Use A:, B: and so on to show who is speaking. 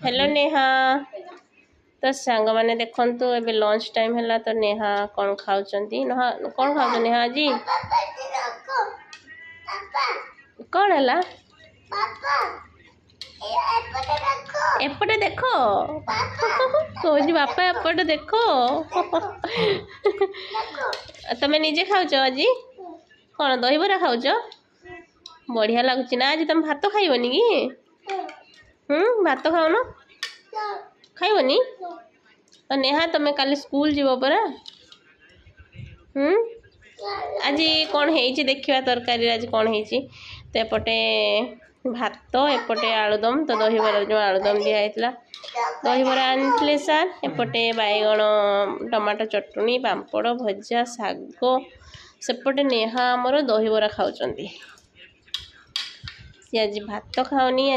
A: Hello Neha. तो सांग मैंने देखंतु एबे लंच टाइम हैला तो नेहा कौन खाउचंती नेहा कौन खाउछ नेहा जी कौन हैला एपटे देखो कहूँ बापा एपटे देखो तमें निजे खाउछ आज कौन दही बरा खाउछ बढ़िया लगुच ना आज तुम भात खाइबनी कि भात खाउन खाइबनी तो नेहा तमें काली स्कूल जीव परा आज कौन है देखा तरकारी आज कौन है तो एपटे भात एपटे आलुदम तो दहीबर जो आलुदम दिखाई दहीबर आनी सार एपटे बैगण टमाटो चटनी पापड़ भजा शाग सेपटे नेहा आमर दहीबरा खाऊँ सी आज भात खाऊनी।